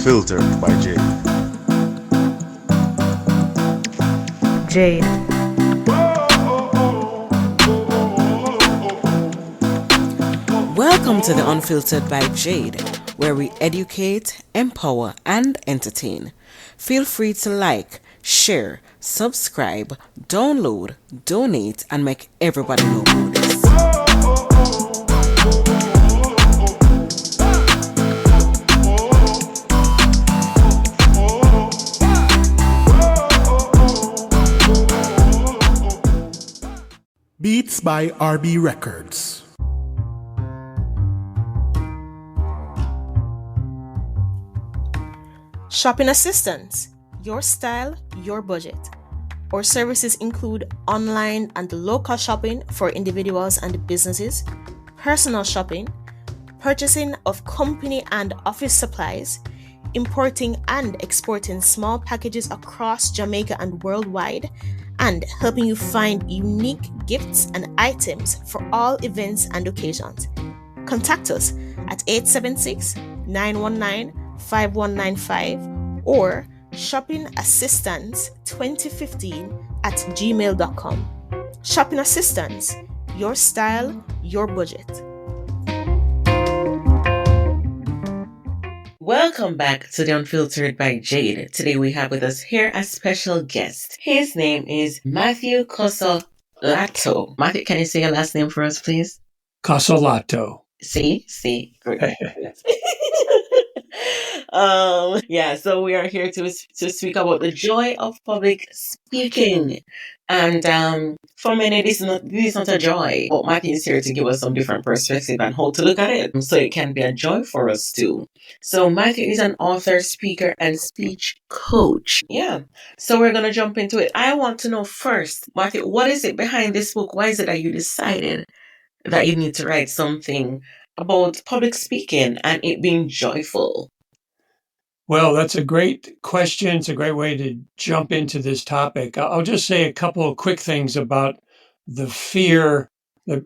Unfiltered by Jade. Jade. Welcome to the Unfiltered by Jade, where we educate, empower, and entertain. Feel free to like, share, subscribe, download, donate, and make everybody know about this. Beats by RB Records. Shopping assistance, your style, your budget. Our services include online and local shopping for individuals and businesses, personal shopping, purchasing of company and office supplies, importing and exporting small packages across Jamaica and worldwide, and helping you find unique gifts and items for all events and occasions. Contact us at 876-919-5195 or shoppingassistance2015@gmail.com. Shopping Assistance, your style, your budget. Welcome back to the Unfiltered by Jade. Today we have with us here a special guest. His name is Matthew Cossolatto. Matthew, can you say your last name for us, please? Cossolatto. See, great. So we are here to speak about the joy of public speaking. And for many, this is not a joy. But Matthew is here to give us some different perspective and how to look at it, so it can be a joy for us too. So Matthew is an author, speaker, and speech coach. Yeah. So we're gonna jump into it. I want to know first, Matthew, what is it behind this book? Why is it that you decided that you need to write something about public speaking and it being joyful? Well, that's a great question. It's a great way to jump into this topic. I'll just say a couple of quick things about the fear, the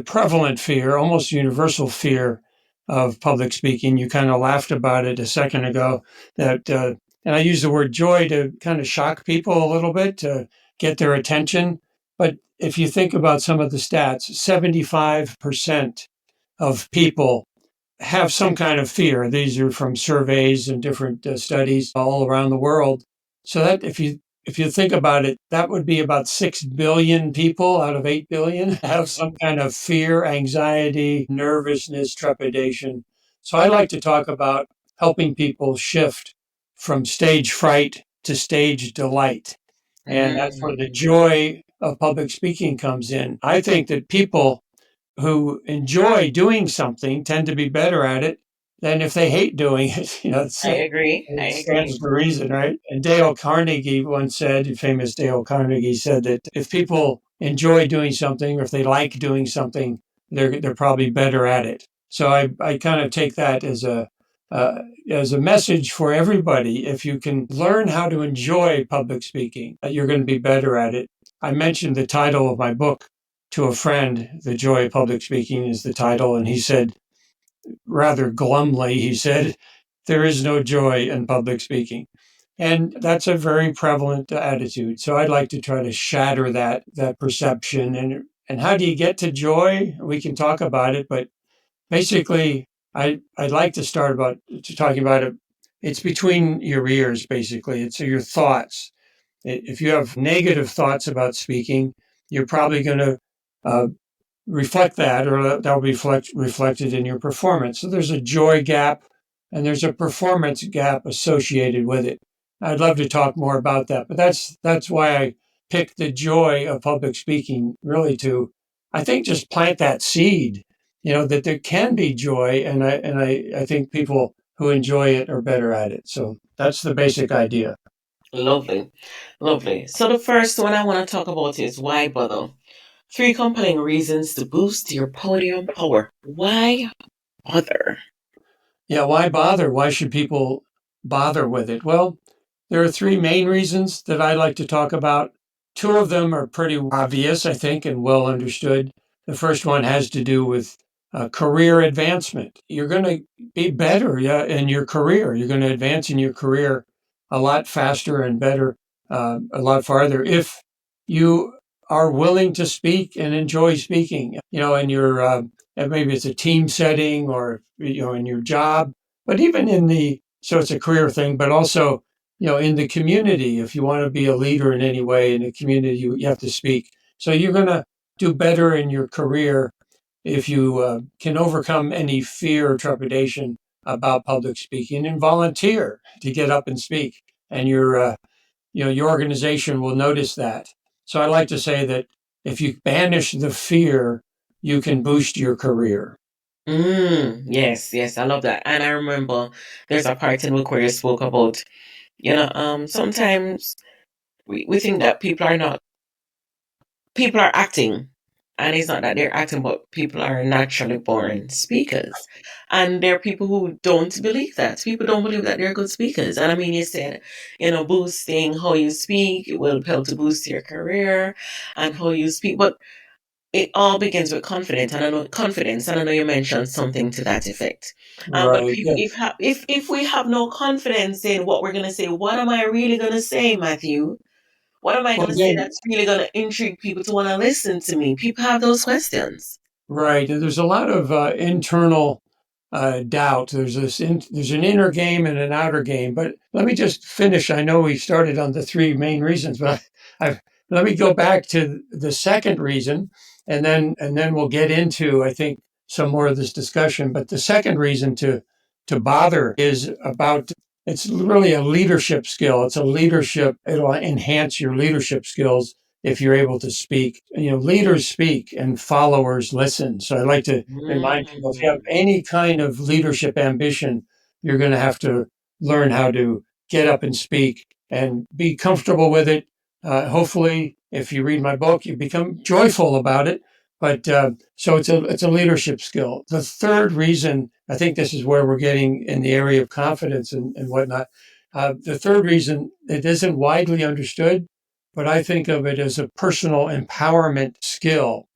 prevalent fear, almost universal fear of public speaking. You kind of laughed about it a second ago, that, and I use the word joy to kind of shock people a little bit, to get their attention. But if you think about some of the stats, 75% of people have some kind of fear. These are from surveys and different studies all around the world. So that if you think about it, that would be about 6 billion people out of 8 billion have some kind of fear, anxiety, nervousness, trepidation. So I like to talk about helping people shift from stage fright to stage delight. And that's where the joy of public speaking comes in. I think that people who enjoy doing something tend to be better at it than if they hate doing it. I agree. That's the reason, right? And Dale Carnegie once said, famous Dale Carnegie said that if people enjoy doing something or if they like doing something, they're probably better at it. So I kind of take that as a message for everybody. If you can learn how to enjoy public speaking, you're going to be better at it. I mentioned the title of my book to a friend. The Joy of Public Speaking is the title. And he said, rather glumly, he said, there is no joy in public speaking. And that's a very prevalent attitude. So I'd like to try to shatter that perception. And how do you get to joy? We can talk about it, but basically, I'd like to start talking about it. It's between your ears, basically. It's your thoughts. If you have negative thoughts about speaking, you're probably going to reflect that, or that'll be reflected in your performance. So there's a joy gap and there's a performance gap associated with it. I'd love to talk more about that, but that's why I picked the joy of public speaking, really to, I think, just plant that seed, that there can be joy, and I think people who enjoy it are better at it. So that's the basic idea. Lovely. So the first one I want to talk about is why bother? 3 compelling reasons to boost your podium power. Why bother? Yeah, why bother? Why should people bother with it? Well, there are 3 main reasons that I like to talk about. 2 of them are pretty obvious, I think, and well understood. The first one has to do with career advancement. You're going to be better in your career. You're going to advance in your career a lot faster and better, a lot farther if you are willing to speak and enjoy speaking. In your maybe it's a team setting or in your job, but even so it's a career thing, but also in the community. If you want to be a leader in any way in the community, you have to speak. So you're going to do better in your career if you can overcome any fear or trepidation about public speaking and volunteer to get up and speak, and your organization will notice that. So I like to say that if you banish the fear, you can boost your career. Yes, yes, I love that. And I remember there's a part in the book where you spoke about, sometimes we think that people are acting. And it's not that they're acting, but people are naturally born speakers. And there are people who don't believe that. People don't believe that they're good speakers. And I mean, you said, boosting how you speak, it will help to boost your career and how you speak. But it all begins with confidence, and I know you mentioned something to that effect. But Right. people, Yeah. if we have no confidence in what we're gonna say, what am I really gonna say, Matthew? What am I Well, gonna say again, that's really gonna intrigue people to want to listen to me? People have those questions. right. There's a lot of internal doubt. There's an inner game and an outer game. But let me just finish. I know we started on the three main reasons, but let me go back to the second reason, and then we'll get into, I think, some more of this discussion. But the second reason to bother is about, it's really a leadership skill. It'll enhance your leadership skills if you're able to speak. Leaders speak and followers listen. So I like to remind people, if you have Mm. any kind of leadership ambition, you're going to have to learn how to get up and speak and be comfortable with it. Hopefully, if you read my book, you become joyful about it. But so it's a leadership skill. The third reason, I think this is where we're getting in the area of confidence and whatnot. The third reason, it isn't widely understood, but I think of it as a personal empowerment skill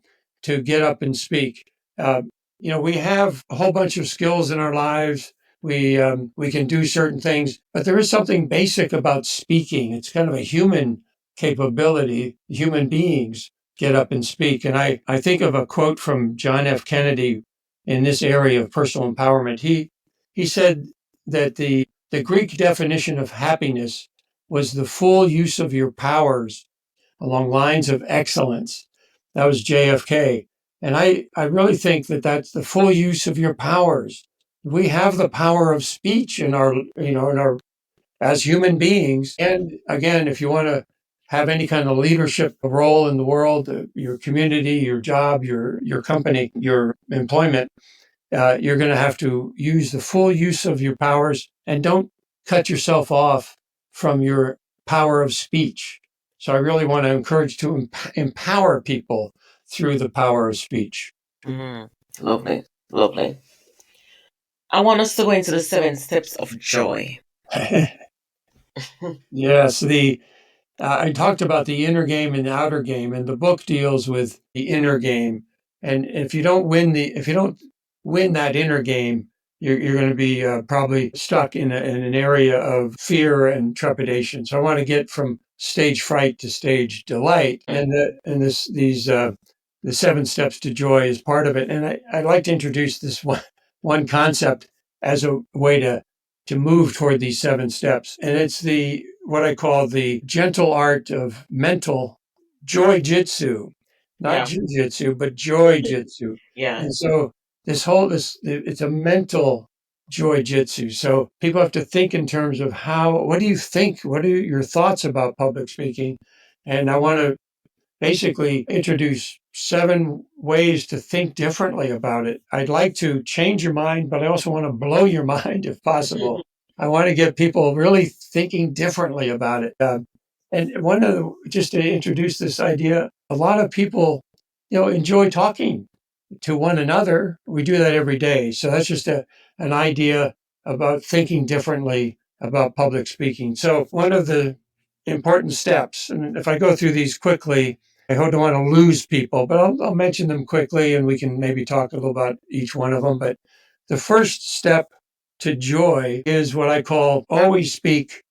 to get up and speak. We have a whole bunch of skills in our lives. We can do certain things, but there is something basic about speaking. It's kind of a human capability. Human beings get up and speak. And I think of a quote from John F. Kennedy in this area of personal empowerment. He said that the Greek definition of happiness was the full use of your powers along lines of excellence. That was JFK. And I really think that that's the full use of your powers. We have the power of speech as human beings. And again, if you want to have any kind of leadership role in the world, your community, your job, your company, your employment, you're going to have to use the full use of your powers, and don't cut yourself off from your power of speech. So I really want to encourage to empower people through the power of speech. Mm. Lovely, lovely. I want us to go into the 7 steps of joy. Yes, I talked about the inner game and the outer game, and the book deals with the inner game. And if you don't win that inner game, you're going to be probably stuck in an area of fear and trepidation. So I want to get from stage fright to stage delight, the 7 steps to joy is part of it. And I'd like to introduce this one concept as a way to move toward these 7 steps. And it's what I call the gentle art of mental joy jitsu, not Yeah, jujitsu, but joy jitsu. yeah. And so it's a mental joy jitsu. So people have to think in terms of what do you think? What are your thoughts about public speaking? And I want to basically introduce 7 ways to think differently about it. I'd like to change your mind, but I also want to blow your mind if possible. I want to get people really thinking differently about it. And just to introduce this idea, a lot of people, enjoy talking to one another. We do that every day. So that's just an idea about thinking differently about public speaking. So one of the important steps, and if I go through these quickly, I don't want to lose people, but I'll mention them quickly and we can maybe talk a little about each one of them. But the first step to joy is what I call always speak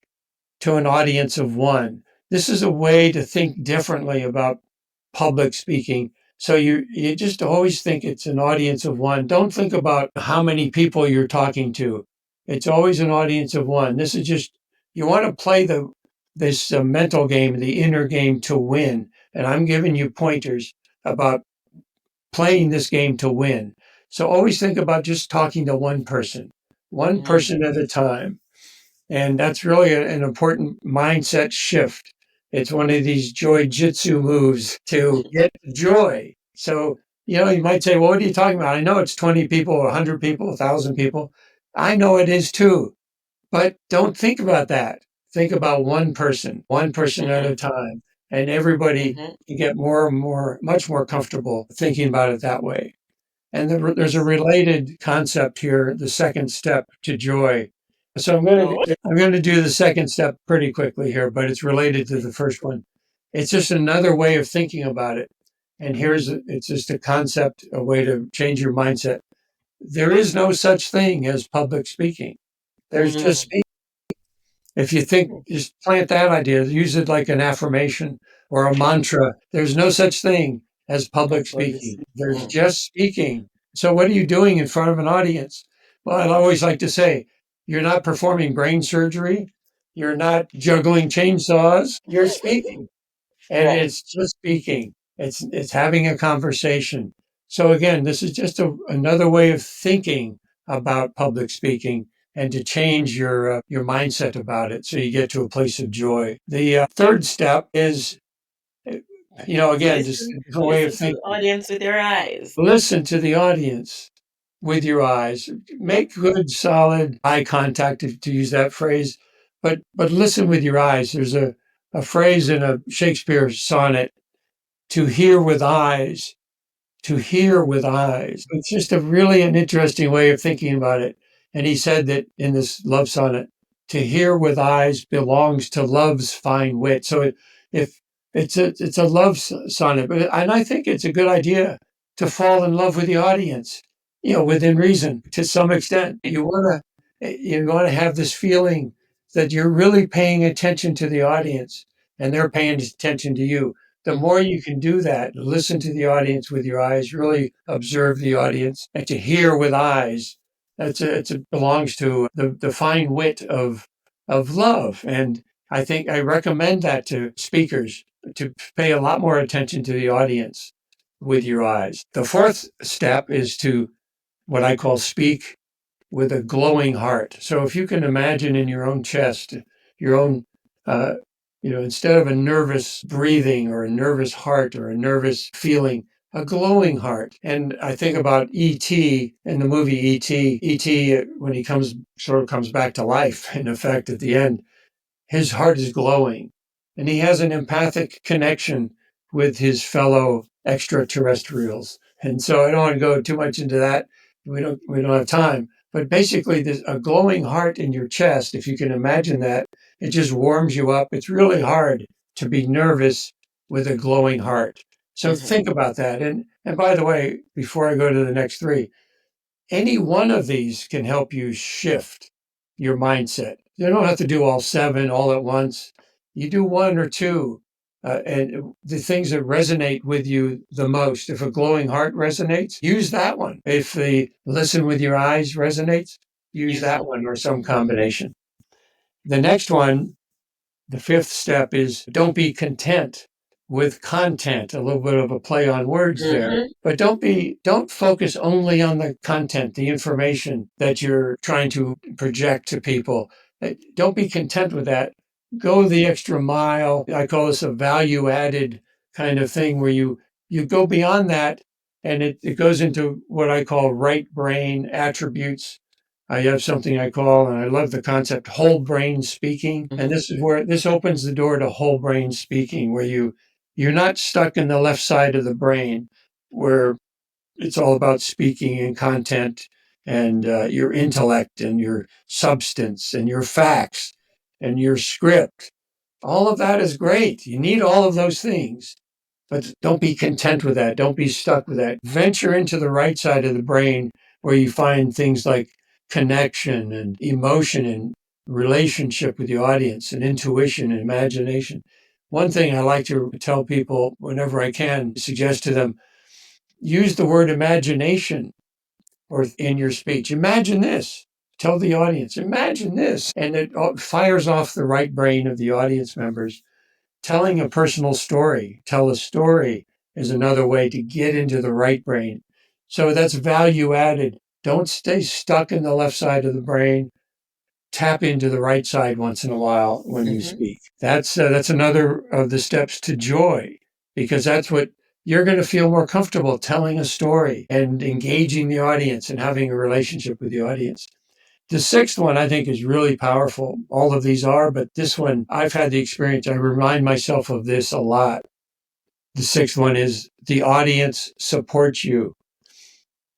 to an audience of one. This is a way to think differently about public speaking. So you just always think it's an audience of one. Don't think about how many people you're talking to. It's always an audience of one. This is just you want to play this mental game, the inner game to win. And I'm giving you pointers about playing this game to win. So always think about just talking to one person at a time. And that's really an important mindset shift. It's one of these joy jitsu moves to get joy. So, you might say, well, what are you talking about? I know it's 20 people, 100 people, 1,000 people. I know it is too. But don't think about that. Think about one person at a time. And everybody can get more and more, much more comfortable thinking about it that way. And there's a related concept here, the second step to joy. So I'm going to do the second step pretty quickly here, but it's related to the first one. It's just another way of thinking about it. And it's just a concept, a way to change your mindset. There is no such thing as public speaking. There's just speaking. If you think, just plant that idea, use it like an affirmation or a mantra. There's no such thing as public speaking. There's just speaking. So what are you doing in front of an audience? Well, I always like to say, you're not performing brain surgery. You're not juggling chainsaws. You're speaking. And it's just speaking. It's having a conversation. So again, this is just another way of thinking about public speaking and to change your mindset about it so you get to a place of joy. The third step is, again, just a way of thinking. Audience with your eyes. Listen to the audience with your eyes. Make good, solid eye contact, to use that phrase, but listen with your eyes. There's a phrase in a Shakespeare sonnet, to hear with eyes. To hear with eyes. It's just an interesting way of thinking about it. And he said that in this love sonnet, to hear with eyes belongs to love's fine wit. So if it's a love sonnet, and I think it's a good idea to fall in love with the audience, within reason to some extent. You want to have this feeling that you're really paying attention to the audience and they're paying attention to you. The more you can do that, listen to the audience with your eyes, really observe the audience, and to hear with eyes, it belongs to the fine wit of love. And I think I recommend that to speakers, to pay a lot more attention to the audience with your eyes. The fourth step is to what I call speak with a glowing heart. So if you can imagine in your own chest, your own instead of a nervous breathing or a nervous heart or a nervous feeling, a glowing heart. And I think about E.T. in the movie E.T. E.T., when he comes back to life, in effect, at the end, his heart is glowing. And he has an empathic connection with his fellow extraterrestrials. And so I don't want to go too much into that. We don't have time. But basically, there's a glowing heart in your chest, if you can imagine that. It just warms you up. It's really hard to be nervous with a glowing heart. So think about that. And by the way, before I go to the next three, any one of these can help you shift your mindset. You don't have to do all seven all at once. You do one or two, and the things that resonate with you the most. If a glowing heart resonates, use that one. If the listen with your eyes resonates, use that one or some combination. The next one, the fifth step, is don't be content with content. A little bit of a play on words there, but don't focus only on the content, the information that you're trying to project to people. Don't be content with that. Go the extra mile. I call this a value added kind of thing where you go beyond that, and it goes into what I call right brain attributes. I have something I call, and I love the concept, whole brain speaking. And this is where this opens the door to whole brain speaking, where you're not stuck in the left side of the brain where it's all about speaking and content and your intellect and your substance and your facts and your script. All of that is great. You need all of those things. But don't be content with that. Don't be stuck with that. Venture into the right side of the brain where you find things like connection and emotion and relationship with the audience and intuition and imagination. One thing I like to tell people whenever I can, suggest to them, use the word imagination or in your speech. Imagine this. Tell the audience, imagine this. And it fires off the right brain of the audience members. Telling a personal story, tell a story is another way to get into the right brain. So that's value added. Don't stay stuck in the left side of the brain. Tap into the right side once in a while when you speak. That's another of the steps to joy, because that's what you're going to feel more comfortable telling a story and engaging the audience and having a relationship with the audience. The sixth one I think is really powerful. All of these are, but this one, I've had the experience. I remind myself of this a lot. The sixth one is the audience supports you.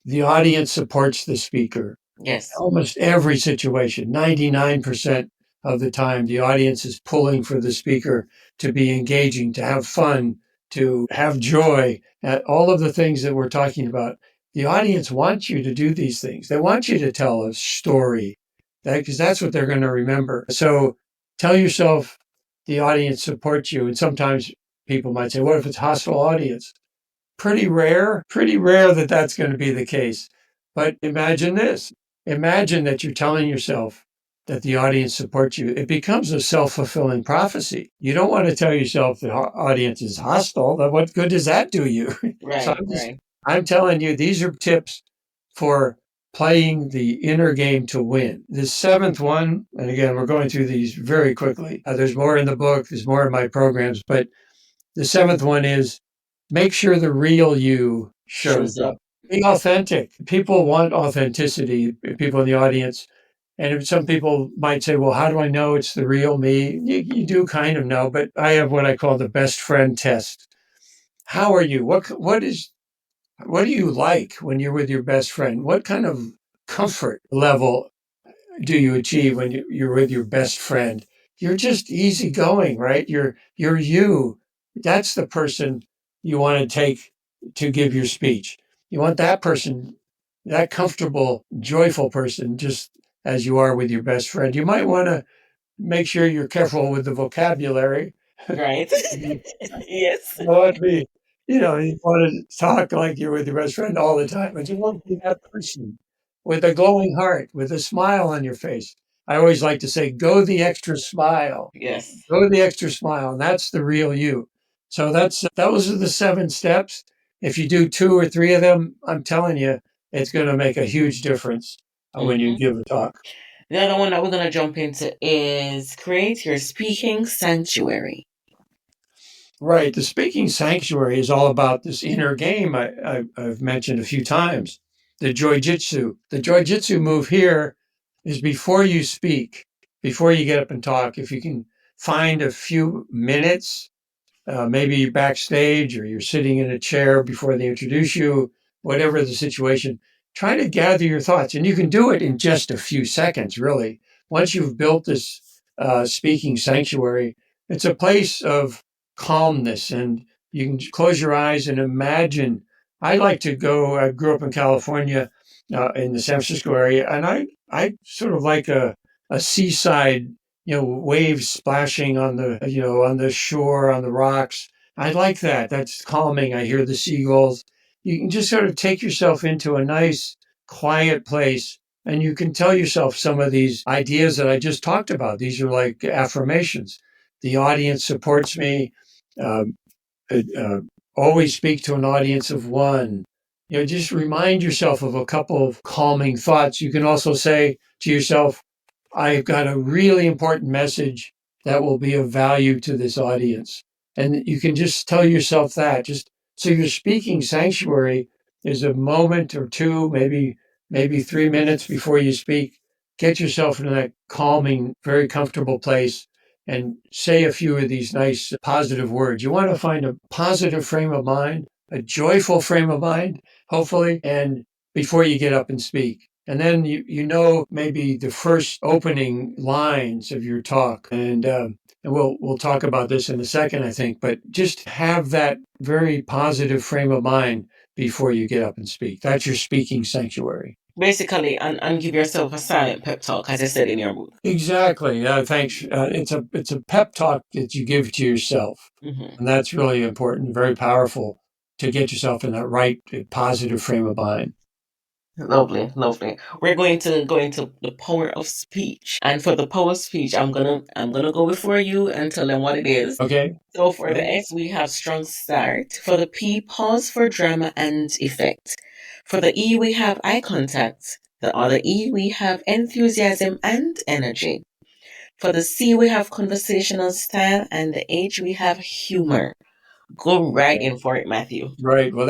The audience supports the speaker. Yes. Almost every situation, 99% of the time, the audience is pulling for the speaker to be engaging, to have fun, to have joy, all of the things that we're talking about. The audience wants you to do these things. They want you to tell a story because that's what they're going to remember. So tell yourself the audience supports you. And sometimes people might say, what if it's a hostile audience? Pretty rare that that's going to be the case. But imagine this. Imagine that you're telling yourself that the audience supports you. It becomes a self-fulfilling prophecy. You don't want to tell yourself the audience is hostile. What good does that do you? So I'm telling you, these are tips for playing the inner game to win. The seventh one, and again, we're going through these very quickly. There's more in the book. There's more in my programs. But the seventh one is make sure the real you shows up. Be authentic. People want authenticity, people in the audience. And some people might say, well, how do I know it's the real me? You do kind of know, but I have what I call the best friend test. How are you? What do you like when you're with your best friend? What kind of comfort level do you achieve when you're with your best friend? You're just easygoing, right? You're you. That's the person you want to take to give your speech. You want that person, that comfortable, joyful person, just as you are with your best friend. You might want to make sure you're careful with the vocabulary. Right. Yes. You want to be, you want to talk like you're with your best friend all the time, but you want to be that person with a glowing heart, with a smile on your face. I always like to say, go the extra smile. Yes. Go the extra smile, and that's the real you. So those are the 7 steps. If you do 2 or 3 of them, I'm telling you, it's going to make a huge difference when you give a talk. The other one that we're going to jump into is create your speaking sanctuary. Right. The speaking sanctuary is all about this inner game I've mentioned a few times, the joyjitsu. The joyjitsu move here is before you speak, before you get up and talk, if you can find a few minutes, maybe you're backstage or you're sitting in a chair before they introduce you, whatever the situation, try to gather your thoughts. And you can do it in just a few seconds, really. Once you've built this speaking sanctuary, it's a place of calmness, and you can close your eyes and imagine. I like to go, I grew up in California in the San Francisco area, and I sort of like a seaside, waves splashing on on the shore, on the rocks. I like that. That's calming. I hear the seagulls. You can just sort of take yourself into a nice, quiet place, and you can tell yourself some of these ideas that I just talked about. These are like affirmations. The audience supports me. Um, Always speak to an audience of one. Just remind yourself of a couple of calming thoughts. You can also say to yourself, I've got a really important message that will be of value to this audience. And you can just tell yourself that. Just so your speaking sanctuary is a moment or two, maybe 3 minutes before you speak. Get yourself into that calming, very comfortable place and say a few of these nice positive words. You want to find a positive frame of mind, a joyful frame of mind, hopefully, and before you get up and speak. And then maybe the first opening lines of your talk. And and we'll talk about this in a second, I think, but just have that very positive frame of mind before you get up and speak. That's your speaking sanctuary. Basically, and give yourself a silent pep talk, as I said in your book. Exactly. Thanks. It's a pep talk that you give to yourself, Hmm. and that's really important, very powerful to get yourself in that right positive frame of mind. Lovely, lovely. We're going to go into the power of speech, and for the power of speech, I'm gonna go before you and tell them what it is. Okay. So for the Okay. S, we have strong start. For the P, pause for drama and effect. For the E, we have eye contact. The other E, we have enthusiasm and energy. For the C, we have conversational style, and the H, we have humor. Go right in for it, Matthew. Right. Well,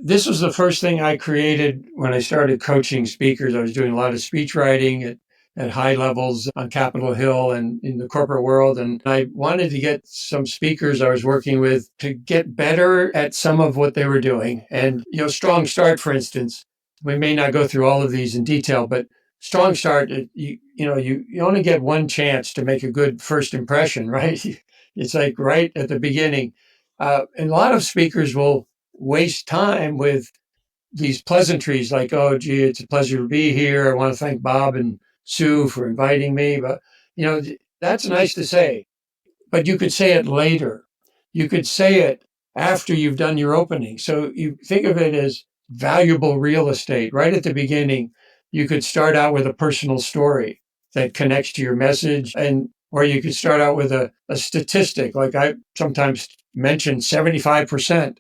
this was the first thing I created when I started coaching speakers. I was doing a lot of speech writing at high levels on Capitol Hill and in the corporate world. And I wanted to get some speakers I was working with to get better at some of what they were doing. And, Strong Start, for instance, we may not go through all of these in detail, but Strong Start, you only get one chance to make a good first impression, right? It's like right at the beginning. And a lot of speakers will waste time with these pleasantries like, oh, gee, it's a pleasure to be here. I want to thank Bob and Sue for inviting me. But, that's nice to say, but you could say it later. You could say it after you've done your opening. So you think of it as valuable real estate right at the beginning. You could start out with a personal story that connects to your message, and or you could start out with a statistic like I sometimes mention 75%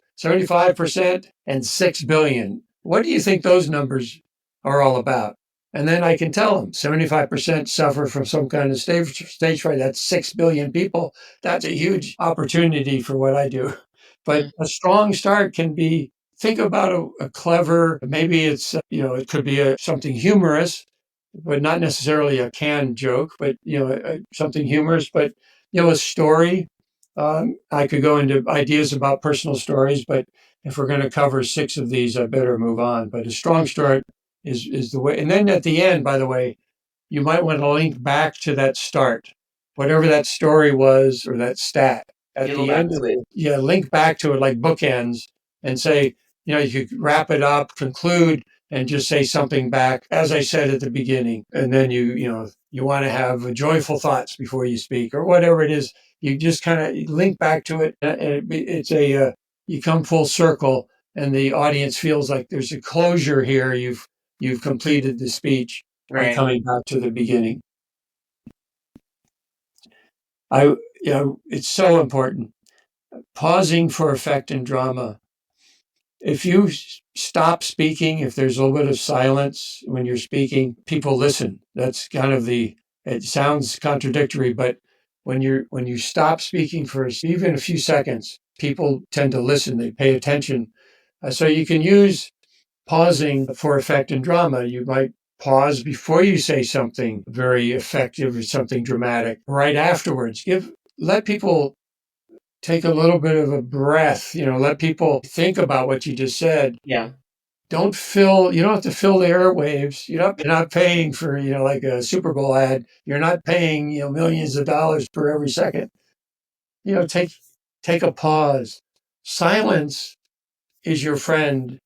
and 6 billion. What do you think those numbers are all about? And then I can tell them 75% suffer from some kind of stage fright. That's 6 billion people. That's a huge opportunity for what I do. But Mm. a strong start can be think about a clever, maybe it's, it could be something humorous, but not necessarily a canned joke, but, something humorous, but, a story. I could go into ideas about personal stories, but if we're going to cover 6 of these, I better move on. But a strong start is the way. And then at the end, by the way, you might want to link back to that start, whatever that story was or that stat. At You go the back end of to it. it, yeah, link back to it like bookends and say, you could wrap it up, conclude, and just say something back, as I said at the beginning. And then you want to have joyful thoughts before you speak or whatever it is. You just kind of link back to it. And you come full circle and the audience feels like there's a closure here. You've completed the speech by Right. coming back to the beginning. It's so important. Pausing for effect and drama. If you stop speaking, if there's a little bit of silence when you're speaking, people listen. That's kind of it sounds contradictory, but when you stop speaking for even a few seconds, people tend to listen. They pay attention. So you can use pausing for effect and drama. You might pause before you say something very effective or something dramatic. Right afterwards, let people take a little bit of a breath. Let people think about what you just said. Yeah. You don't have to fill the airwaves. You're not paying for, like a Super Bowl ad. You're not paying, millions of dollars per every second. Take a pause. Silence is your friend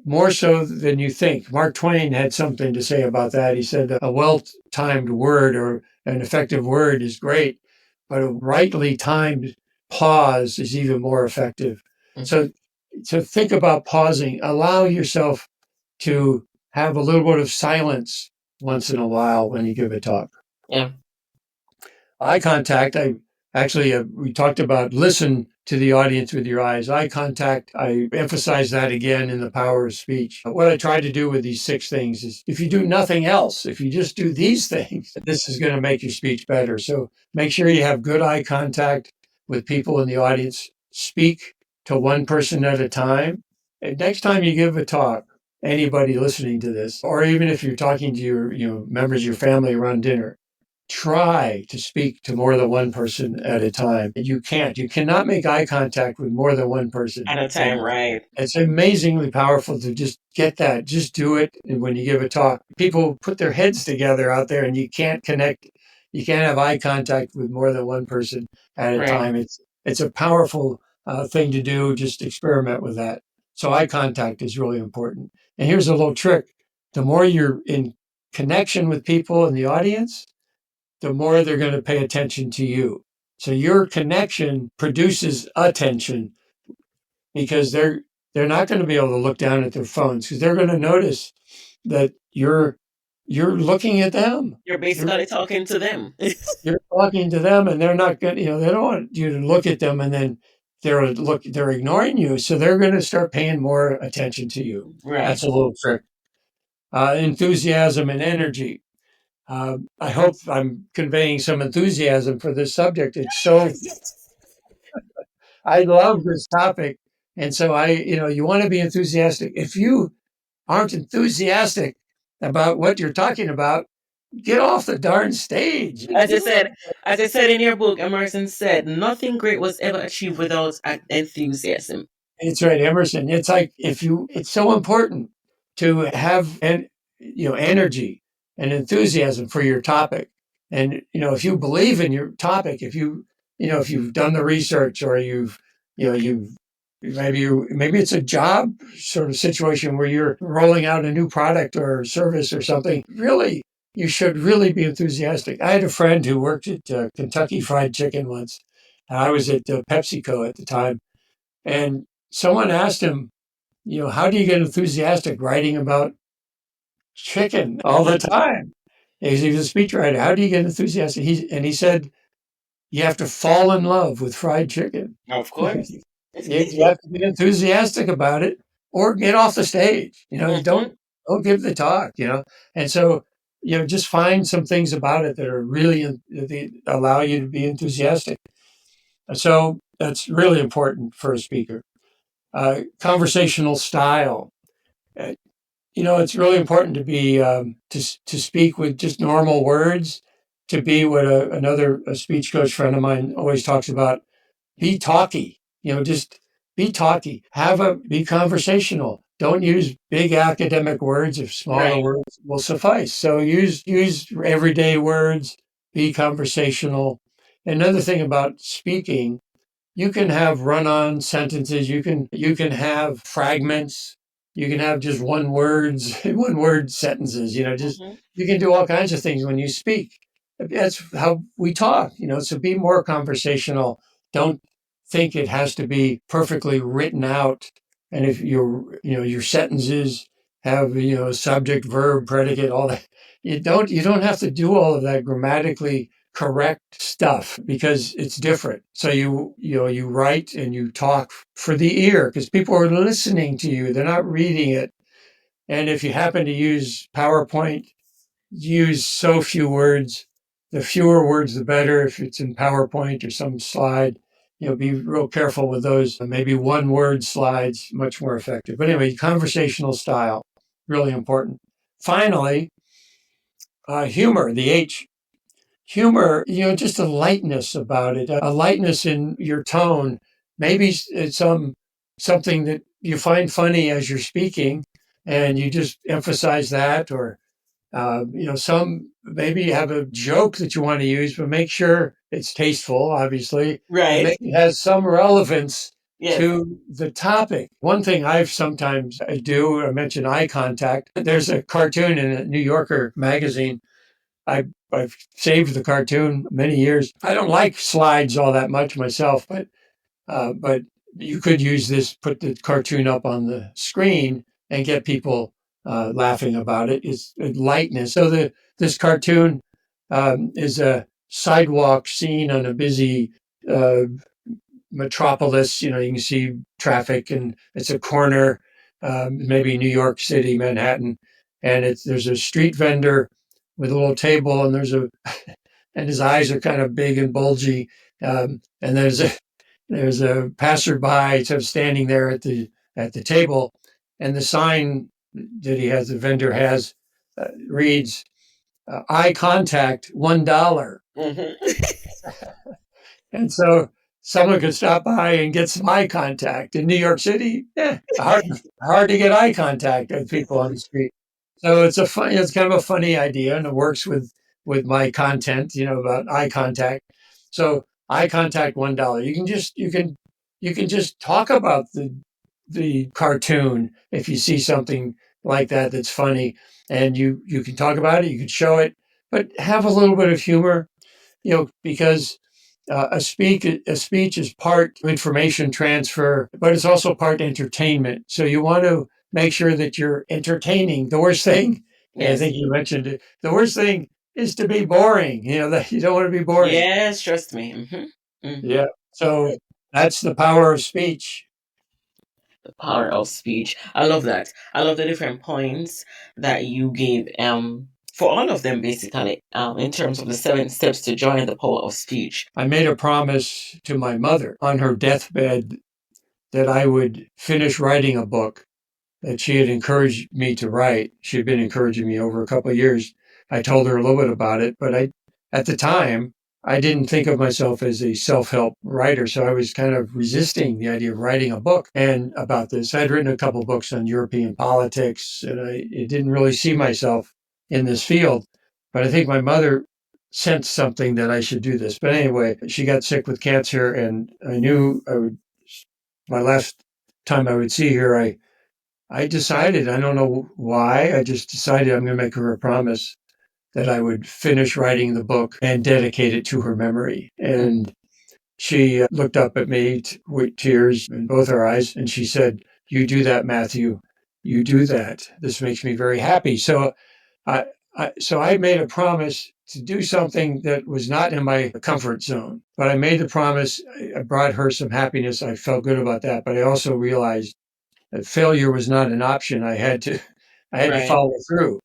more so than you think. Mark Twain had something to say about that. He said a well-timed word or an effective word is great, but a rightly timed pause is even more effective. Mhm. So think about pausing. Allow yourself to have a little bit of silence once in a while when you give a talk. Yeah. Eye contact, we talked about listen to the audience with your eyes. Eye contact, I emphasize that again in the power of speech. What I try to do with these 6 things is if you do nothing else, if you just do these things, this is going to make your speech better. So make sure you have good eye contact with people in the audience. Speak to one person at a time. And next time you give a talk, anybody listening to this, or even if you're talking to your members of your family around dinner, try to speak to more than one person at a time. You can't. You cannot make eye contact with more than one person. At a time, right. It's amazingly powerful to just get that. Just do it. And when you give a talk, people put their heads together out there and you can't connect. You can't have eye contact with more than one person at a Right. time. It's a powerful thing to do. Just experiment with that. So eye contact is really important. And here's a little trick: the more you're in connection with people in the audience, the more they're going to pay attention to you. So your connection produces attention because they're not going to be able to look down at their phones because they're going to notice that you're looking at them. You're basically talking to them. You're talking to them, and they're not going. They don't want you to look at them, and then they're ignoring you. So they're going to start paying more attention to you. Right. That's a little trick. Enthusiasm and energy. I hope I'm conveying some enthusiasm for this subject. It's so I love this topic, and so you want to be enthusiastic. If you aren't enthusiastic about what you're talking about, get off the darn stage. As I said in your book, Emerson said, nothing great was ever achieved without enthusiasm. It's right, Emerson. It's like it's so important to have energy and enthusiasm for your topic. And if you believe in your topic, if you've done the research or you've maybe it's a job sort of situation where you're rolling out a new product or service or something. Really, you should really be enthusiastic. I had a friend who worked at Kentucky Fried Chicken once. I was at PepsiCo at the time, and someone asked him, how do you get enthusiastic writing about chicken all the time? He was a speechwriter. How do you get enthusiastic? He said, you have to fall in love with fried chicken. Of course. You have to be enthusiastic about it or get off the stage. Don't give the talk, And so, just find some things about it that are really, they allow you to be enthusiastic. So that's really important for a speaker. Conversational style. It's really important to be to speak with just normal words. To be what another speech coach friend of mine always talks about. Be talky. Just be talky. Be conversational. Don't use big academic words. If smaller words will suffice. So use everyday words. Be conversational. Another thing about speaking, you can have run-on sentences. You can have fragments. You can have just one word sentences. You can do all kinds of things when you speak. That's how we talk. So be more conversational. Don't think it has to be perfectly written out. And if your sentences have subject, verb, predicate, all that, you don't have to do all of that grammatically correct stuff because it's different. So you write and you talk for the ear because people are listening to you. They're not reading it. And if you happen to use PowerPoint, use so few words. The fewer words, the better. If it's in PowerPoint or some slide, be real careful with those. Maybe one word slides, much more effective. But anyway, conversational style, really important. Finally, humor, the H. Humor, just a lightness about it, a lightness in your tone. Maybe it's something that you find funny as you're speaking, and you just emphasize that, or some maybe you have a joke that you want to use, but make sure it's tasteful, obviously, and make it has some relevance to the topic. One thing I do, I mention eye contact. There's a cartoon in a New Yorker magazine. I've saved the cartoon many years. I don't like slides all that much myself, but you could use this, put the cartoon up on the screen and get people laughing about it. It's lightness. So this cartoon is a sidewalk scene on a busy metropolis. You can see traffic, and it's a corner, maybe New York City, Manhattan, and there's a street vendor with a little table, and and his eyes are kind of big and bulgy, and there's a passerby sort of standing there at the table, and the sign that the vendor has, reads, "Eye contact, $1." And so someone could stop by and get some eye contact. In New York City, hard to get eye contact with people on the street. So it's kind of a funny idea, and it works with with my content, about eye contact. So eye contact, $1. You can just talk about the cartoon if you see something like that that's funny, and you can talk about it, you can show it, but have a little bit of humor, because a speech is part information transfer, but it's also part entertainment. So you want to make sure that you're entertaining. The worst thing, and I Yes. think you mentioned it, the worst thing is to be boring. That you don't want to be boring. Yes, trust me. Yeah. So that's the power of speech. The power of speech. I love that. I love the different points that you gave for all of them basically in terms of the 7 steps to join the power of speech. I made a promise to my mother on her deathbed that I would finish writing a book that she had encouraged me to write. She had been encouraging me over a couple of years. I told her a little bit about it, but at the time, I didn't think of myself as a self-help writer. So I was kind of resisting the idea of writing a book and about this. I'd written a couple of books on European politics, and I didn't really see myself in this field. But I think my mother sensed something that I should do this. But anyway, she got sick with cancer, and I knew my last time I would see her, I decided, I don't know why, I just decided I'm going to make her a promise that I would finish writing the book and dedicate it to her memory. And she looked up at me with tears in both her eyes, and she said, "You do that, Matthew. You do that. This makes me very happy." So I made a promise to do something that was not in my comfort zone, but I made the promise. I brought her some happiness. I felt good about that, but I also realized that failure was not an option. I had to Right. follow through.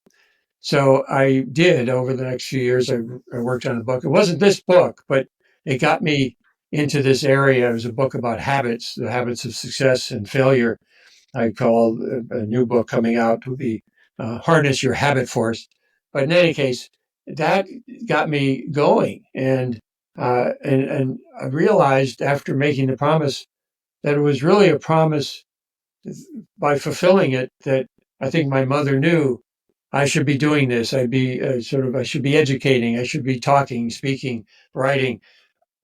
So I did over the next few years. I worked on a book. It wasn't this book, but it got me into this area. It was a book about habits, the habits of success and failure. I call a new book coming out would be Harness Your Habit Force. But in any case, that got me going. And I realized after making the promise that it was really a promise by fulfilling it that I think my mother knew I should be doing this. I should be educating. I should be talking, speaking, writing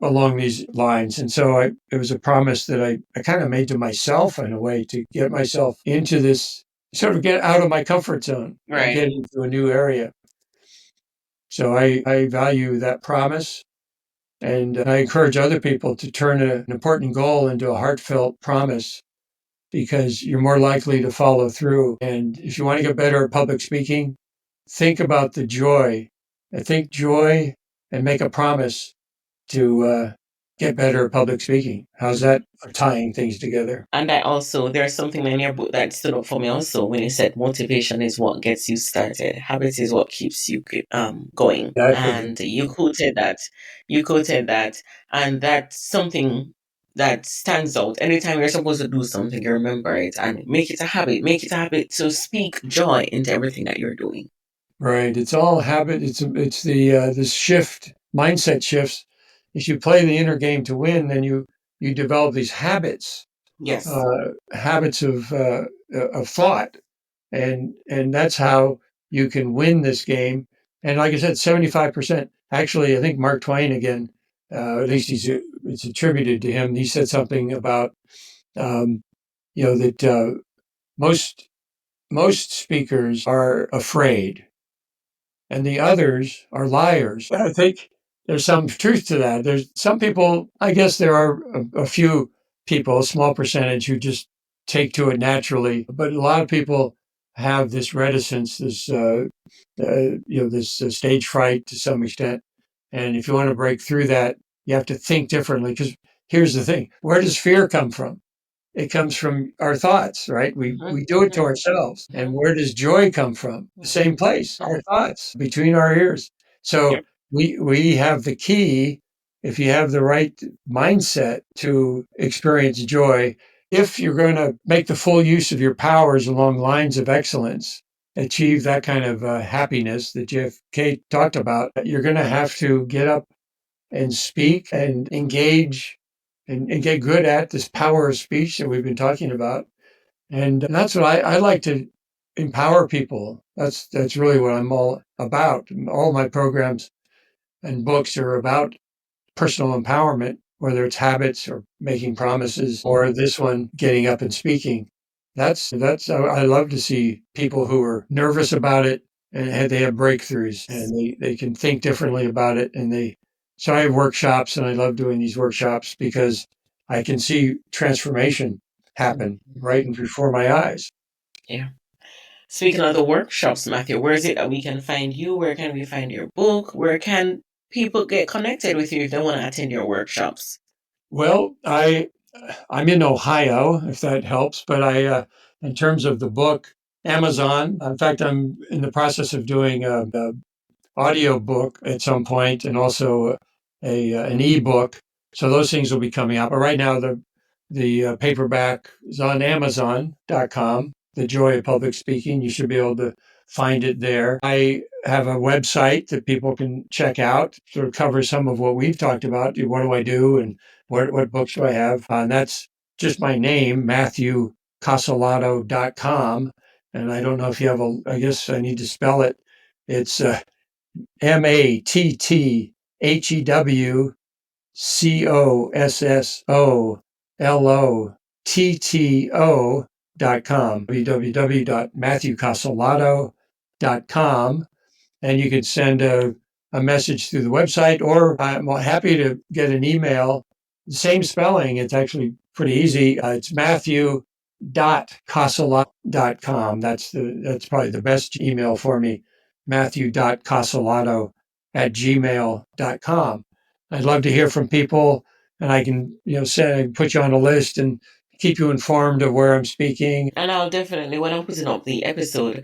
along these lines. And so it was a promise that I kind of made to myself in a way to get myself into this, sort of get out of my comfort zone and Right. get into a new area. So I value that promise. And I encourage other people to turn an important goal into a heartfelt promise because you're more likely to follow through. And if you want to get better at public speaking, think about the joy. I think joy and make a promise to get better at public speaking. How's that for tying things together? And there's something in your book that stood up for me also when you said motivation is what gets you started, habits is what keeps you going. Exactly. And you quoted that, and that's something that stands out. Anytime you're supposed to do something, you remember it and make it a habit to speak joy into everything that you're doing. Right. It's all habit. It's the this shift, mindset shifts. If you play the inner game to win, then you develop these habits, Yes. habits of thought, and that's how you can win this game. And like I said, 75%. Actually, I think Mark Twain again, at least it's attributed to him. He said something about um, that most speakers are afraid and the others are liars. I think there's some truth to that. There's some people, I guess there are a few people, a small percentage, who just take to it naturally, but a lot of people have this reticence, this stage fright to some extent. And if you want to break through that, you have to think differently. Because here's the thing: where does fear come from? It comes from our thoughts, right? We do it to ourselves. And where does joy come from? The same place, our thoughts between our ears. So Yep. we have the key, if you have the right mindset to experience joy, if you're going to make the full use of your powers along lines of excellence, achieve that kind of happiness that JFK talked about, you're going to have to get up and speak and engage and get good at this power of speech that we've been talking about. And that's what I like to empower people. That's really what I'm all about. All my programs and books are about personal empowerment, whether it's habits or making promises, or this one, getting up and speaking. That's I love to see people who are nervous about it and they have breakthroughs and they can think differently about it. So I have workshops and I love doing these workshops because I can see transformation happen right before my eyes. Yeah. Speaking of the workshops, Matthew, where is it that we can find you? Where can we find your book? Where can people get connected with you if they want to attend your workshops? Well, I'm in Ohio, if that helps, but in terms of the book, Amazon. In fact, I'm in the process of doing a audio book at some point, and also an ebook. So those things will be coming out. But right now, the paperback is on Amazon.com. The Joy of Public Speaking. You should be able to find it there. I have a website that people can check out. Sort of covers some of what we've talked about. What do I do, and what books do I have? And that's just my name, MatthewCossolatto.com. And I don't know if you have I guess I need to spell it. It's MatthewCossolatto.com, www.matthewcossolatto.com. And you can send a message through the website, or I'm happy to get an email. Same spelling. It's actually pretty easy. It's Matthew.Cossolatto.com. That's probably the best email for me. Matthew.Cossolatto@gmail.com. I'd love to hear from people, and I can put you on a list and keep you informed of where I'm speaking. And I'll definitely, when I'm putting up the episode,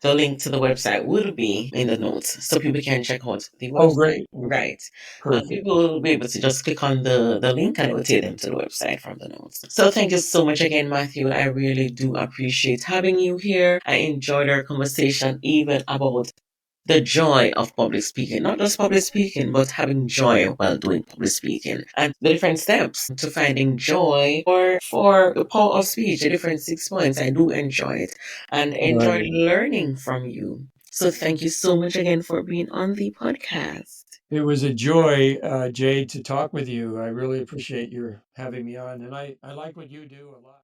the link to the website will be in the notes so people can check out the website. Oh, great. Right. Perfect. People will be able to just click on the link and it will take them to the website from the notes. So thank you so much again, Matthew. I really do appreciate having you here. I enjoyed our conversation even about the joy of public speaking, not just public speaking, but having joy while doing public speaking and the different steps to finding joy for the power of speech, the different 6 points. I do enjoy it and enjoy learning from you. So thank you so much again for being on the podcast. It was a joy, Jade, to talk with you. I really appreciate your having me on, and I like what you do a lot.